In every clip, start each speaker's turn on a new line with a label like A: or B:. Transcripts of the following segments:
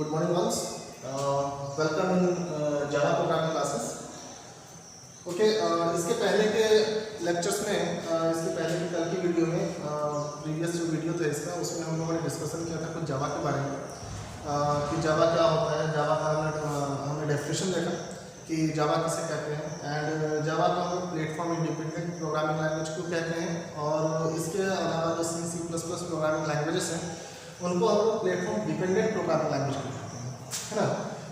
A: Good morning once. Welcome in Java programming classes. Okay इसके पहले के लेक्चर्स में इसके पहले की कल की वीडियो में प्रीवियस जो वीडियो था इसका उसमें हम लोगों ने डिस्कशन किया था कुछ जावा के बारे में कि जावा क्या होता है। जावा का हमने डेफिनेशन देखा कि जावा किसे कहते हैं एंड जावा को हम प्लेटफॉर्म इंडिपेंडेंट प्रोग्रामिंग लैंग्वेज को कहते हैं और इसके अलावा जो C plus plus programming languages हैं उनको हम लोग प्लेटफॉर्म डिपेंडेंट प्रोग्रामिंग लैंग्वेज को कहते हैं, है ना।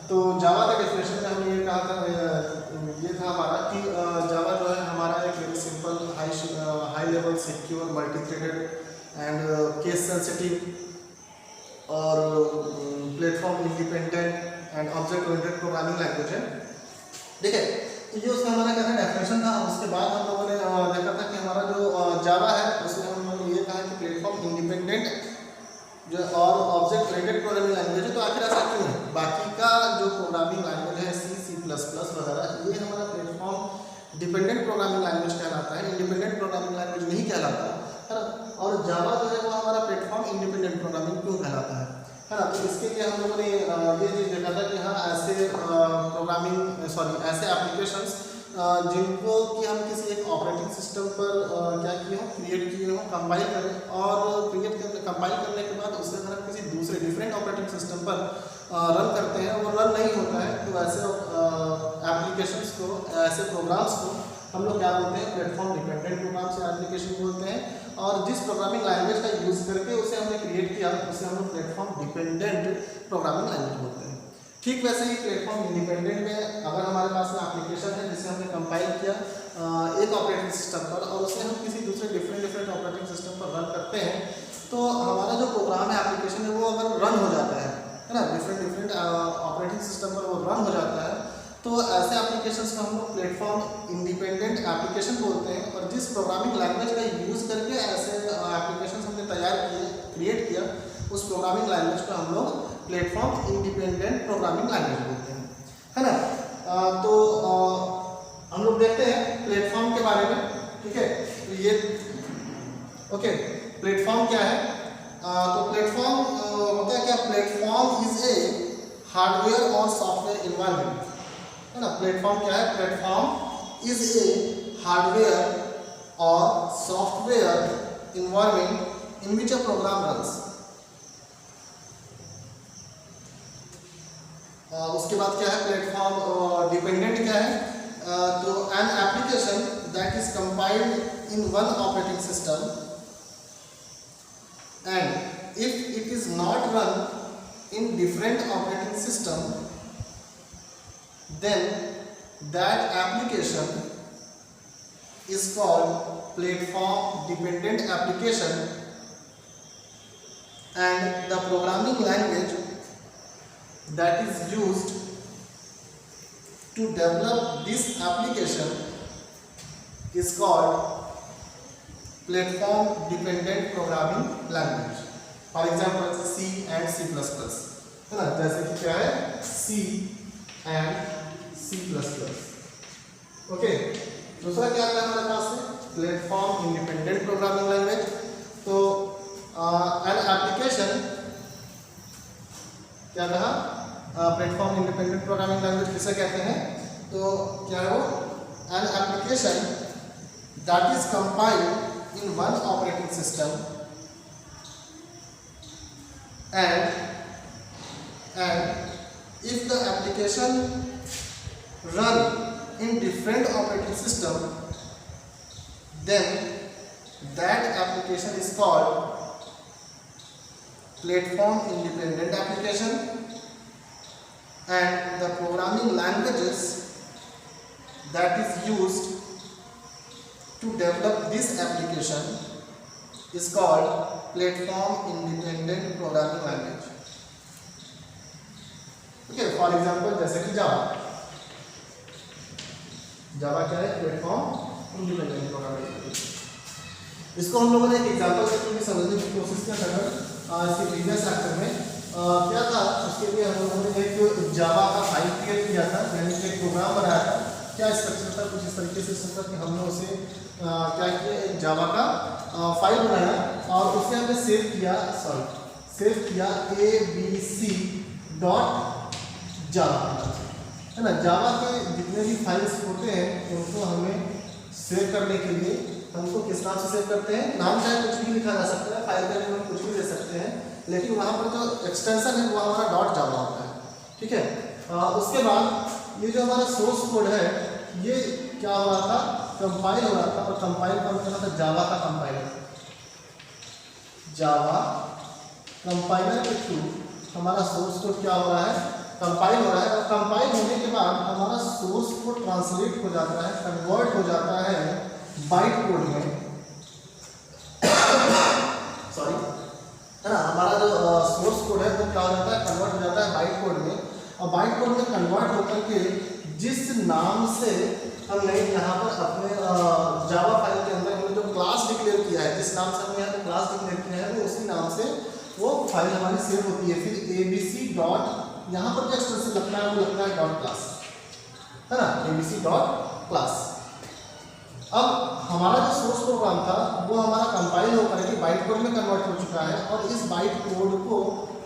A: तो जावा का डेफिनेशन में हमने ये कहा था ये था हमारा कि जावा जो है हमारा एक very simple high level secure multi threaded and case sensitive और platform independent and object oriented programming language है। ठीक है, तो ये उसका हमारा क्या था डेफिनेशन था। उसके बाद हम लोगों ने देखा था कि हमारा जो जावा है उसमें हम लोगों ने ये कहा कि प्लेटफॉर्म इंडिपेंडेंट जो और ऑब्जेक्ट ओरिएंटेड प्रोग्रामिंग लैंग्वेज है। तो आखिर ऐसा क्यों है? बाकी का जो प्रोग्रामिंग लैंग्वेज है सी प्लस प्लस वगैरह ये हमारा प्लेटफॉर्म डिपेंडेंट प्रोग्रामिंग लैंग्वेज कहलाता है, इंडिपेंडेंट प्रोग्रामिंग लैंग्वेज नहीं कहलाता है ना। और जावा जो है वो हमारा प्लेटफॉर्म इंडिपेंडेंट प्रोग्रामिंग क्यों कहलाता है ना। तो इसके लिए हम लोगों ने ये चीज़ देखा था कि हाँ ऐसे ऐसे एप्लीकेशंस जिनको कि हम किसी एक ऑपरेटिंग सिस्टम पर क्या किए हों, क्रिएट किए हों, कंपाइल करें और कंपाइल करने के बाद उससे अगर हम किसी दूसरे डिफरेंट ऑपरेटिंग सिस्टम पर रन करते हैं वो रन नहीं होता है तो ऐसे एप्लीकेशंस को, ऐसे प्रोग्राम्स को हम लोग क्या बोलते हैं प्लेटफॉर्म डिपेंडेंट प्रोग्राम्स या एप्लीकेशन बोलते हैं। और जिस प्रोग्रामिंग लैंग्वेज का यूज़ करके उसे हमने क्रिएट किया उसे हम लोग प्लेटफॉर्म डिपेंडेंट प्रोग्रामिंग लैंग्वेज बोलते हैं। ठीक वैसे ही प्लेटफॉर्म इंडिपेंडेंट में अगर हमारे पास में एप्लीकेशन है जिसे हमने कंपाइल किया एक ऑपरेटिंग सिस्टम पर और उसे हम किसी दूसरे डिफरेंट ऑपरेटिंग सिस्टम पर रन करते हैं तो हमारा जो प्रोग्राम है एप्लीकेशन है वो अगर रन हो जाता है ना, डिफरेंट ऑपरेटिंग सिस्टम पर वो रन हो जाता है तो ऐसे एप्लीकेशंस को हम लोग प्लेटफॉर्म इंडिपेंडेंट एप्लीकेशन बोलते हैं। और जिस प्रोग्रामिंग लैंग्वेज का यूज़ करके ऐसे एप्लीकेशंस हमने तैयार किए, क्रिएट किया, उस प्रोग्रामिंग लैंग्वेज को हम लोग प्लेटफॉर्म इंडिपेंडेंट प्रोग्रामिंग लैंग्वेज बोलते हैं, है ना। तो हम लोग देखते हैं प्लेटफॉर्म के बारे में। ठीक है, तो ये ओके प्लेटफॉर्म क्या है? तो प्लेटफॉर्म होता है क्या? प्लेटफॉर्म इज ए हार्डवेयर और सॉफ्टवेयर इन्वायरमेंट, है ना। प्लेटफॉर्म क्या है? प्लेटफॉर्म इज ए हार्डवेयर और software environment in which a program runs. उसके बाद क्या है प्लेटफॉर्म डिपेंडेंट क्या है? तो an application that is compiled in one operating system and if it is not run in different operating system then that application is called platform dependent application and the programming language that is used to develop this application is called platform dependent programming language. For example C and C++, है ना। जैसे कि क्या है C and C++। Okay, दूसरा क्या आता है हमारे पास में? Platform independent programming language. तो एन एप्लीकेशन क्या कहा? प्लेटफॉर्म इंडिपेंडेंट प्रोग्रामिंग लैंग्वेज किसे कहते हैं? तो क्या है वो? N application that is compiled in one operating system and if the application run in different operating system then that application is called platform independent application and the programming languages that is used to develop this application is called platform independent programming language. Okay, for example जैसे कि जावा क्या है? Platform independent programming language. इसको हम लोगों ने एक example से भी समझने की कोशिश किया था इसके प्रीवियस लेक्चर में। क्या था उसके लिए हम लोगों ने एक जावा का फाइल क्रिएट किया था, यानी कि एक प्रोग्राम बनाया था। क्या स्ट्रक्चर था? कुछ इस तरीके से स्ट्रक्चर कि हमने उसे क्या किया, एक जावा का फाइल बनाया और उसे हमने सेव किया ABC डॉट जावा, है ना। जावा के जितने भी फाइल्स होते हैं उनको हमें सेव करने के लिए हमको किस नाम से सेव करते हैं, नाम चाहे कुछ भी लिखा जा सकता है, फाइल के हम कुछ भी दे सकते हैं, लेकिन वहाँ पर जो एक्सटेंशन है वो हमारा डॉट जावा होता है, ठीक है। उसके बाद ये जो हमारा सोर्स कोड है ये क्या हो रहा था, कंपाइल हो रहा था, और कंपाइल कौन कर रहा था, जावा का कंपाइलर। जावा कंपाइलर के थ्रू हमारा सोर्स कोड क्या हो रहा है, कंपाइल हो रहा है, और कंपाइल होने के बाद हमारा सोर्स कोड ट्रांसलेट हो जाता है, कन्वर्ट हो जाता है बाइट कोड में, सॉरी, है ना। हमारा जो सोर्स कोड है वो क्या हो जाता है, कन्वर्ट हो जाता है बाइट कोड में, और बाइट कोड में कन्वर्ट होकर के जिस नाम से हमने यहाँ पर अपने जावा फाइल के अंदर हमने जो क्लास डिक्लेयर किया है, जिस नाम से हमने यहाँ पर क्लास डिक्लेयर किया है वो उसी नाम से वो फाइल हमारी सेव होती है। फिर abc डॉट यहाँ पर जो एक्सटेंशन लगता है वो लगता है डॉट क्लास, है ना, abc डॉट क्लास। अब हमारा जो सोर्स प्रोग्राम था वो हमारा कंपाइल होकर के बाइट कोड में कन्वर्ट हो चुका है, और इस बाइट कोड को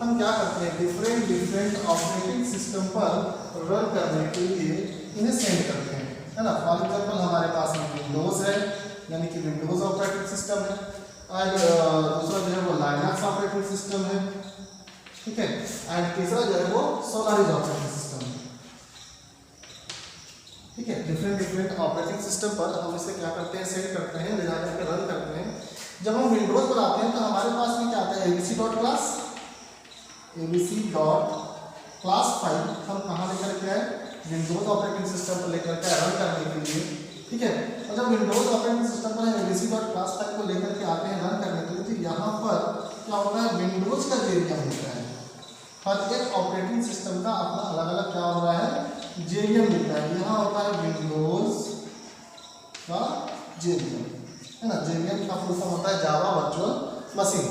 A: हम क्या करते हैं, डिफरेंट ऑपरेटिंग सिस्टम पर रन करने के लिए इन्हें सेंड करते हैं, है ना। फॉर एग्जांपल हमारे पास विंडोज़ है, यानी कि विंडोज़ ऑपरेटिंग सिस्टम है, और दूसरा जो है वो लाइनक्स ऑपरेटिंग सिस्टम है, ठीक है, एंड तीसरा जो है वो सोलारिस ऑपरेटिंग सिस्टम है, ठीक है। डिफरेंट ऑपरेटिंग सिस्टम पर हम इसे क्या करते हैं, सेंड करते हैं, ले जाकर के रन करते हैं। जब हम विंडोज़ पर आते हैं तो हमारे पास में क्या आता है, abc डॉट क्लास फाइल हम कहाँ लेकर के आए, विंडोज़ ऑपरेटिंग सिस्टम पर लेकर के रन करने के लिए, ठीक है। और जब विंडोज़ ऑपरेटिंग सिस्टम पर abc डॉट क्लास फाइल को लेकर के आते हैं रन करने के लिए, तो यहाँ पर क्या होता है, विंडोज़ का जेवीएम होता है। हर एक ऑपरेटिंग सिस्टम का अपना अलग अलग क्या हो रहा है, जेवीएम मिलता है। यहाँ होता है विंडोज़ का जेवीएम, है ना। जेवीएम का फुल फॉर्म होता है जावा वर्चुअल मशीन,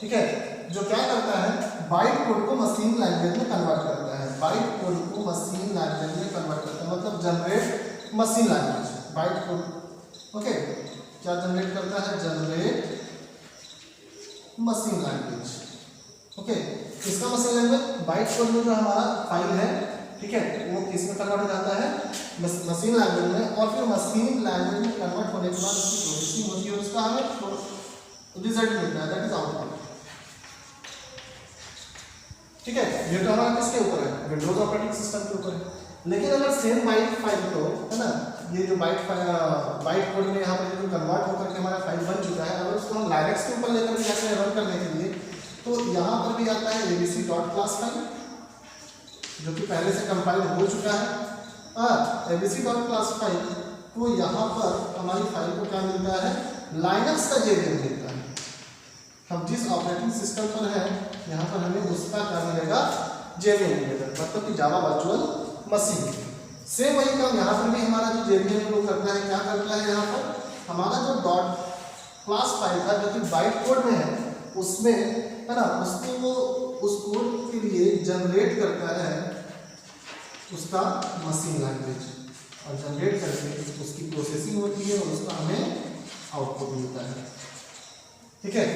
A: ठीक है, जो क्या करता है, बाइट कोड को मशीन लैंग्वेज में कन्वर्ट करता है। बाइट कोड को मशीन लैंग्वेज में कन्वर्ट करता है, मतलब generate machine language, byte code, okay, क्या जनरेट करता है, जनरेट मशीन लैंग्वेज, ओके। इसका मशीन लैंग्वेज बाइट कोड में जो हमारा फाइल है, ठीक है, वो किस में कन्वर्ट हो जाता है, मशीन लैंग्वेज में, और फिर मशीन लैंग्वेज में कन्वर्ट होने के बाद उसकी प्रोसेसिंग होती है, उसका हमें रिजल्ट मिलता है, दैट इज आउटपुट, ठीक है। ये तो हमारा किसके ऊपर है, विंडोज ऑपरेटिंग सिस्टम के ऊपर है। लेकिन अगर सेम बाइट फाइल को, है ना, ये जो बाइट कोड में यहाँ पर जो कन्वर्ट होकर के हमारा फाइल बन चुका है, अगर उसको हम लाइनक्स के ऊपर लेकर जाते हैं रन करने के लिए, तो यहाँ पर भी आता है abc डॉट क्लास फाइल, जो कि पहले से कंपाइल हो चुका है। abc डॉट क्लास फाइल को यहाँ पर हमारी फाइल को क्या मिलता है, लाइनक्स का जेवीएम मिलता है। हम जिस ऑपरेटिंग सिस्टम पर है यहाँ पर हमें उसका क्या मिलेगा, जेवीएम मिलेगा, मतलब कि जावा वर्चुअल मशीन। सेम वही काम यहाँ पर भी हमारा जो जेवीएम वो करता है, क्या करता है, यहाँ पर हमारा जो डॉट क्लास फाइल था जो कि बाइट कोड में है, उसमें, है ना, उसको वो उस कोड के लिए जनरेट करता है उसका मशीन लैंग्वेज, और जनरेट करके उसकी प्रोसेसिंग होती है और उसका हमें आउटपुट मिलता है, ठीक है।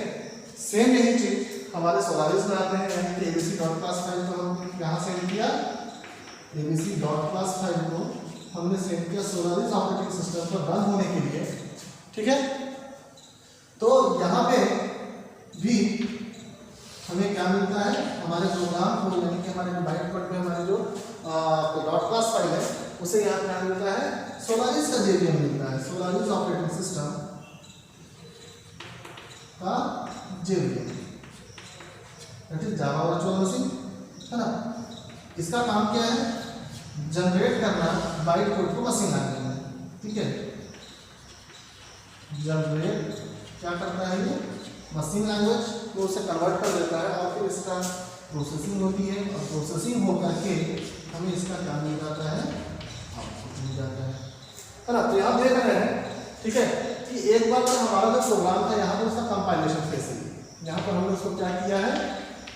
A: सेम यही चीज हमारे सोलारिस में आते हैं, यानी कि abc डॉट क्लास फाइल को हम यहाँ सेंड किया, abc डॉट क्लास फाइल को हमने सेंड किया सोलारिस ऑपरेटिंग सिस्टम पर रन होने के लिए, ठीक है। तो यहाँ पे भी हमें क्या मिलता है, हमारे प्रोग्राम को, यानी कि हमारे बाइट कोड में हमारे जो डॉट क्लास फाइल है उसे यहाँ क्या मिलता है, सोलारिस का जेवीएम मिलता है, सोलारिस ऑपरेटिंग सिस्टम का JVM, that is Java virtual machine, है ना। इसका काम क्या है, जनरेट करना बाइट कोड को मशीन लैंग्वेज में, ठीक है। जनरेट क्या करता है, ये मशीन लैंग्वेज को उसे कन्वर्ट कर देता है, और फिर इसका प्रोसेसिंग होती है, और प्रोसेसिंग होकर के हमें इसका क्या मिल जाता है, आउटपुट मिल जाता है ना। तो यहाँ देख रहे हैं, ठीक है, कि एक बार जब हमारा जो प्रोग्राम था यहाँ पर उसका कंपाइलेशन फेज है, यहाँ पर हमने उसको क्या किया है,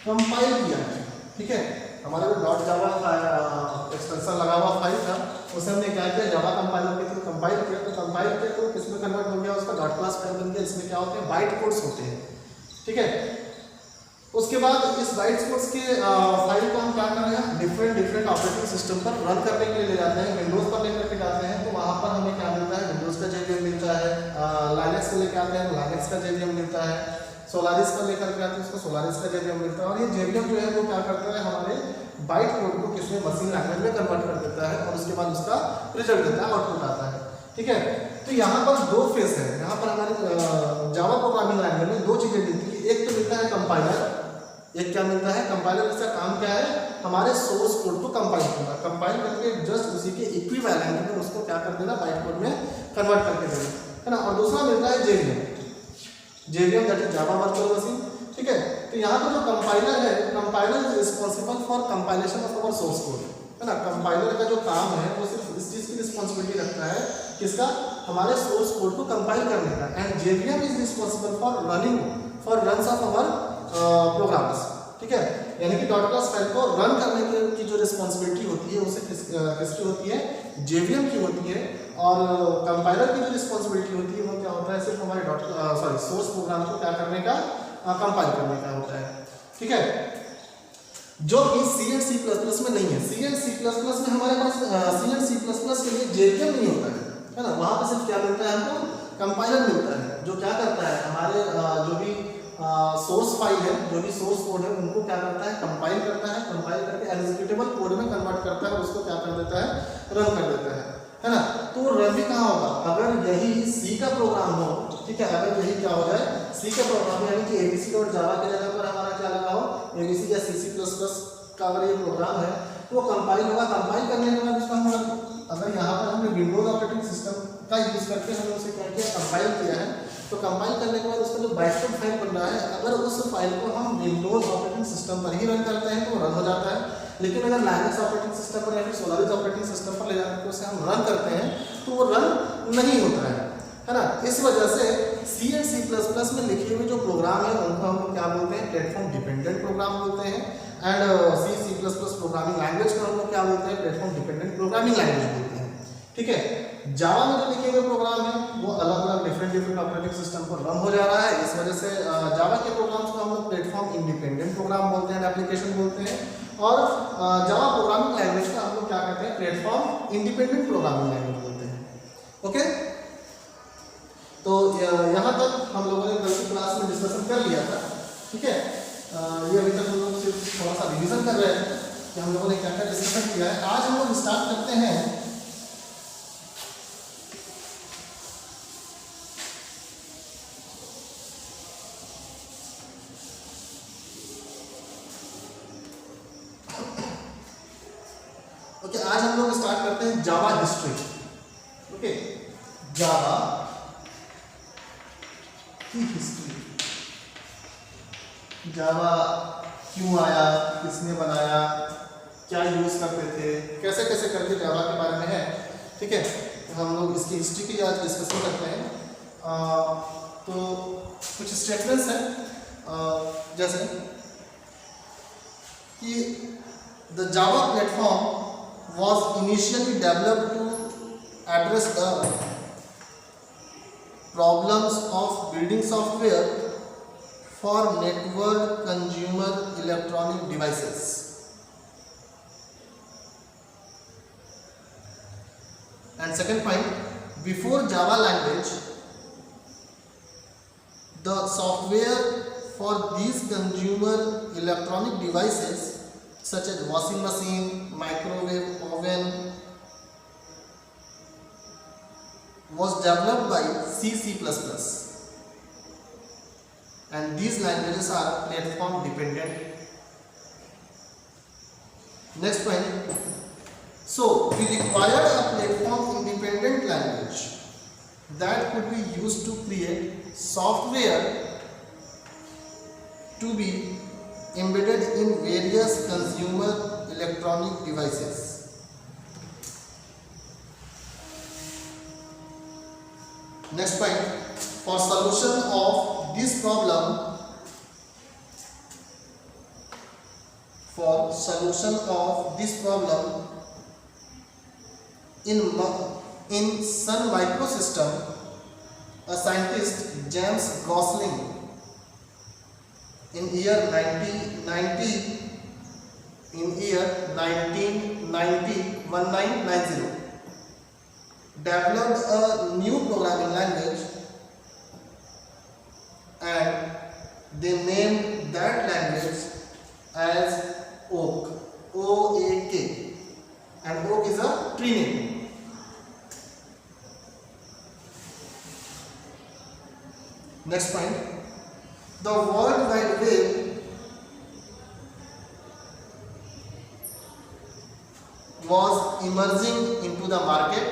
A: कंपाइल किया है, ठीक है। हमारा जो डॉट जावा एक्सटेंशन लगा हुआ फाइल था उसे हमने क्या किया, जावा कंपाइलर के थ्रू कंपाइल किया, तो कंपाइल किया तो किसमें कन्वर्ट हो गया, उसका डॉट क्लास फाइल बन गया, इसमें क्या होते हैं, बाइट कोड्स होते हैं, ठीक है। उसके बाद इस बाइट्स कोड्स के फाइल को हम क्या कर रहे हैं, डिफरेंट ऑपरेटिंग सिस्टम पर रन करने के लिए ले जाते हैं। विंडोज़ पर लेकर के जाते हैं तो वहाँ पर हमें क्या मिलता है, विंडोज़ का JVM मिलता है। लाइनक्स को लेकर आते हैं तो लाइनक्स का JVM मिलता है। सोलारिस पर लेकर के आते हैं उसको सोलारिस का JVM मिलता है। और ये JVM जो है वो क्या करता है, हमारे बाइट कोड को किसमें, मशीन लैंग्वेज में कन्वर्ट कर देता है और उसके बाद उसका रिजल्ट देता है, आउटपुट आता है। ठीक है, तो यहाँ पर दो फेस है। यहाँ पर हमारे जावा प्रोग्रामिंग लैंग्वेज में दो चीज़ें मिलती है। एक तो मिलता है कंपाइलर, एक क्या मिलता है, कंपाइलर। इसका काम क्या है, हमारे सोर्स कोड को कंपाइल करना, कंपाइल करके जस्ट उसी के इक्विवेलेंट में उसको क्या कर देना, बाइट कोड में कन्वर्ट करके देना, है ना। और दूसरा मिलता है JVM that is Java virtual machine. ठीक है, तो यहाँ पर जो कंपाइलर है, compiler is responsible for compilation of our source code, है ना। कंपाइलर का जो काम है वो सिर्फ इस चीज़ की रिस्पॉन्सिबिलिटी रखता है, किसका, हमारे सोर्स कोड को कंपाइल करने का। And JVM is responsible for runs of our programs. ठीक है, यानी कि डॉट क्लास फाइल को रन करने की जो रिस्पॉन्सिबिलिटी होती है उसे किसकी होती है, JVM की होती है। और कंपाइलर की जो रिस्पॉन्सिबिलिटी होती है वो क्या होता है, सिर्फ हमारे सोर्स प्रोग्राम को क्या करने का, कंपाइल करने का होता है। ठीक है, जो कि C एंड C++ में नहीं है। C एंड C++ में हमारे पास C एंड C++ के लिए JVM नहीं होता है ना। वहाँ पे सिर्फ क्या मिलता है, हमको कंपाइलर मिलता है, जो क्या करता है, हमारे जो भी सोर्स फाइल है, जो भी सोर्स कोड है, उनको क्या करता है, कंपाइल करता है, कंपाइल करके एग्जीक्यूटेबल कोड में कन्वर्ट करता है और उसको क्या कर देता है, रन कर देता है ना। तो रन भी कहाँ होगा, अगर यही C का प्रोग्राम हो, ठीक है, अगर यही क्या हो जाए, C का प्रोग्राम यानी कि abc.java के जगह पर हमारा क्या लगा हो, ABC या C++ का अगर ये प्रोग्राम है तो वो कंपाइल होगा। कंपाइल करने के बाद उसका हम, अगर यहाँ पर हमने विंडोज ऑपरेटिंग सिस्टम का यूज करके हमने उसे क्या किया, कंपाइल किया है, तो कंपाइल करने के बाद उसका जो बाइट कोड फाइल बन रहा है, अगर उस फाइल को हम विंडोज ऑपरेटिंग सिस्टम पर ही रन करते हैं तो रन हो जाता है। लेकिन अगर लाइनक्स ऑपरेटिंग सिस्टम पर या फिर सोलारिस ऑपरेटिंग सिस्टम पर ले जाकर उसे हम रन करते हैं तो वो रन नहीं होता है ना। इस वजह से C एंड C++ में लिखे हुए जो प्रोग्राम है उनको हम क्या बोलते हैं, प्लेटफॉर्म डिपेंडेंट प्रोग्राम बोलते हैं। एंड C++ प्रोग्रामिंग लैंग्वेज को हम लोग क्या बोलते हैं, प्लेटफॉर्म डिपेंडेंट प्रोग्रामिंग लैंग्वेज बोलते हैं। ठीक है, जावा में जो लिखे हुए प्रोग्राम है वो अलग अलग डिफरेंट ऑपरेटिंग सिस्टम पर रन हो जा रहा है। इस वजह से जावा के प्रोग्राम्स को हम लोग प्लेटफॉर्म इंडिपेंडेंट प्रोग्राम बोलते हैं, एप्लीकेशन बोलते हैं। और जावा प्रोग्रामिंग लैंग्वेज का हम लोग क्या कहते हैं, प्लेटफॉर्म इंडिपेंडेंट प्रोग्रामिंग लैंग्वेज बोलते हैं। ओके, तो यहाँ तक हम लोगों ने कल की क्लास में डिस्कशन कर लिया था। ठीक है, ये अभी तक हम लोग सिर्फ थोड़ा सा रिविजन कर रहे हैं कि हम लोगों ने क्या क्या डिस्कशन किया है। आज हम लोग स्टार्ट करते हैं आज हम लोग स्टार्ट करते हैं जावा हिस्ट्री। ओके, जावा की हिस्ट्री, जावा क्यों आया, किसने बनाया, क्या यूज करते थे, कैसे कैसे करके जावा के बारे में है। ठीक है, हम लोग इसकी हिस्ट्री की आज डिस्कशन करते हैं। तो कुछ स्टेटमेंट्स हैं, जैसे कि the Java platform was initially developed to address the problems of building software for network consumer electronic devices. And second point, before Java language, the software for these consumer electronic devices such as washing machine, microwave, oven was developed by C++, and these languages are platform dependent. Next point, so we required a platform independent language that could be used to create software to be embedded in various consumer electronic devices. Next point, for solution of this problem, in Sun Microsystem, a scientist James Gosling in year 1990 developed a new programming language and they named that language as Oak, OAK, and Oak is a tree name. Next point, the World Wide Web was emerging into the market.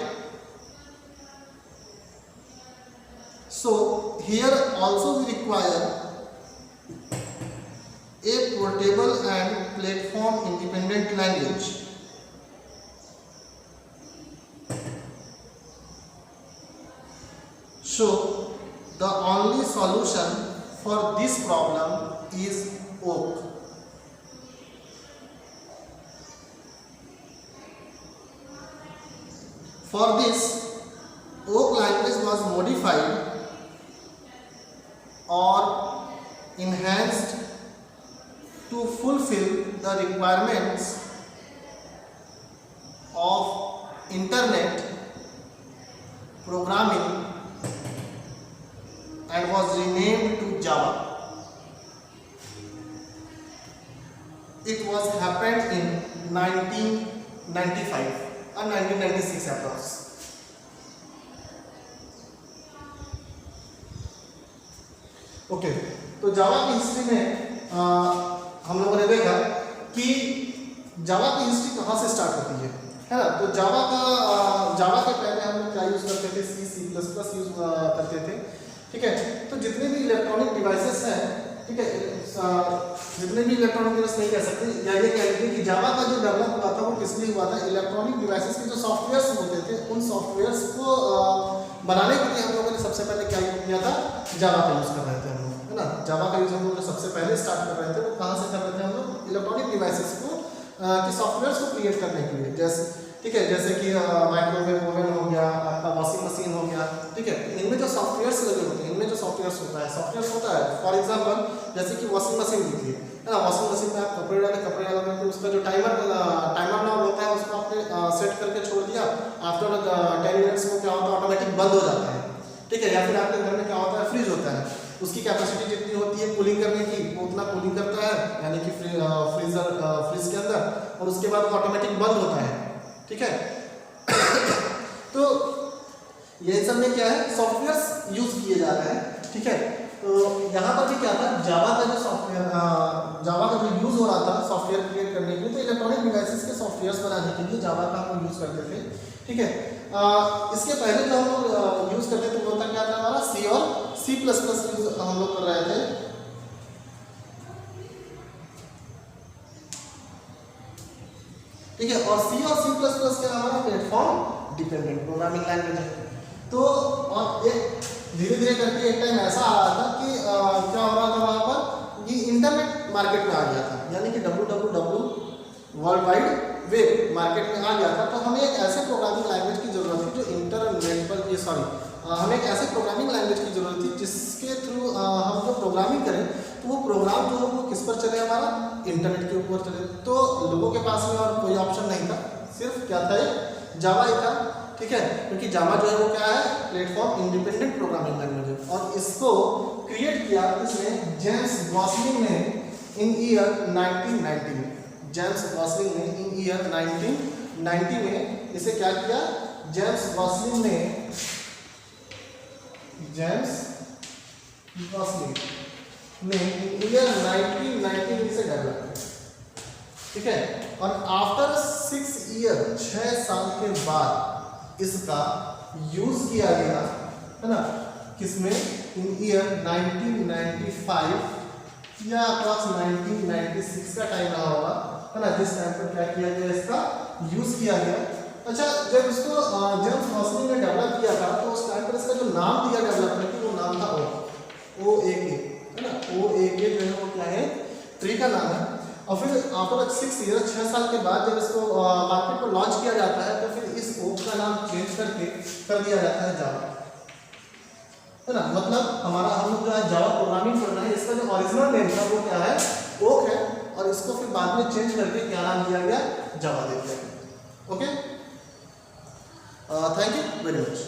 A: So here also we require a portable and platform independent language. So the only solution for this problem is Oak. For this, Oak language was modified or enhanced to fulfill the requirements of internet programming and was renamed to Java. It was happened in 1995 or 1996 approx. Okay, तो जावा की history में हम लोगों ने देखा कि जावा की history कहाँ से स्टार्ट होती है ना। तो जावा के पहले हम लोग क्या यूज करते थे, सी प्लस प्लस यूज करते थे, ठीक है। तो जितने भी इलेक्ट्रॉनिक डिवाइसेस हैं, ठीक है, जितने भी इलेक्ट्रॉनिक डिवाइस नहीं कह सकते, या ये कह लेते कि जावा का जो डेवलप हुआ था वो किस लिए हुआ था, इलेक्ट्रॉनिक डिवाइसेस के जो सॉफ्टवेयर्स होते थे उन सॉफ्टवेयर्स को बनाने के लिए हम लोगों ने सबसे पहले क्या किया था, जावा का यूज कर रहे थे हम लोग, है ना। जावा का यूज हम लोग सबसे पहले स्टार्ट कर रहे थे, वो कहाँ से कर रहे थे हम लोग, इलेक्ट्रॉनिक डिवाइसेस को कि सॉफ्टवेयर्स को क्रिएट करने के लिए, जैसे ठीक है, जैसे कि माइक्रोवेव ओवन हो गया, आपका वॉशिंग मशीन हो गया, ठीक है। इनमें जो सॉफ्टवेयर्स लगे होते हैं, इनमें जो सॉफ्टवेयर्स होता है फॉर एग्जांपल जैसे कि वॉशिंग मशीन लीजिए, है ना। वॉशिंग मशीन में आप कपड़े डाल करके उसका जो टाइमर नॉब होता है उसको आपने सेट करके छोड़ दिया, आफ्टर 10 मिनट्स में क्या होता है, ऑटोमेटिक बंद हो जाता है, ठीक है। या फिर आपके घर में क्या होता है, फ्रिज होता है, उसकी कैपेसिटी जितनी होती है कूलिंग करने की वो उतना कूलिंग करता है, यानी कि फ्रिज के अंदर, और उसके बाद वो ऑटोमेटिक बंद होता है, ठीक है। तो ये सब में क्या है, सॉफ्टवेयर्स यूज किए जा रहे हैं, ठीक है। तो यहाँ पर भी क्या था, जावा का जो यूज हो रहा था सॉफ्टवेयर क्रिएट करने के लिए, तो इलेक्ट्रॉनिक डिवाइसेस के सॉफ्टवेयर्स बनाने के लिए जावा का हम यूज करते थे, ठीक है। इसके पहले जो हम लोग यूज करते थे वो था क्या था हमारा, सी और सी प्लस प्लस यूज हम लोग कर रहे थे, ठीक है। और सी प्लस प्लस क्या हमारा प्लेटफॉर्म डिपेंडेंट प्रोग्रामिंग लैंग्वेज है। तो और एक धीरे धीरे करके एक टाइम ऐसा आ रहा था कि क्या हो रहा था वहाँ पर, ये इंटरनेट मार्केट में आ गया था, यानी कि www world wide web market में आ गया था। तो हमें एक ऐसे प्रोग्रामिंग लैंग्वेज की जरूरत थी जो इंटरनेट पर हमें एक ऐसे प्रोग्रामिंग लैंग्वेज की जरूरत थी जिसके थ्रू हम जो प्रोग्रामिंग करें तो वो प्रोग्राम जो है वो किस पर चले, हमारा इंटरनेट के ऊपर चले। तो लोगों के पास में और कोई ऑप्शन नहीं था, सिर्फ क्या था, जावा ही था, ठीक है। क्योंकि जावा जो है वो क्या है, प्लेटफॉर्म इंडिपेंडेंट प्रोग्रामिंग लैंग्वेज है। और इसको क्रिएट किया इसने जेम्स गॉसलिंग ने इन ईयर 1990 में, जेम्स गॉसलिंग ने इन ईयर 1990 में इसे क्या किया, जेम्स गॉसलिंग ने ईयर 1990 में इसे डेवलप किया, ठीक है। और आफ्टर 6 ईयर 6 साल के बाद इसका यूज किया गया, है ना, किसमें, इन ईयर 1995 या अप्रॉक्स 1996 का टाइम रहा होगा, है ना, जिस टाइम पर क्या किया गया, इसका यूज किया गया। अच्छा, जब इसको जेम्स गॉसलिंग ने डेवलप किया था तो उस टाइम पर इसका जो नाम दिया डेवलपमेंट की, वो नाम था OAK, है ना। OAK जो है वो क्या है, ट्री का नाम है। और फिर आफ्टर 6 ईयर 6 साल के बाद जब इसको मार्केट पर लॉन्च किया जाता है तो फिर इस ओक का नाम चेंज करके कर दिया जाता है जावा, है ना। मतलब हमारा हम लोग जो है जावा प्रोग्रामिंग पढ़ रहे हैं, इसका जो ओरिजिनल नेम था वो क्या है, ओक है, और इसको फिर बाद में चेंज करके क्या नाम दिया गया, जावा दे दिया गया। Okay, thank you very much.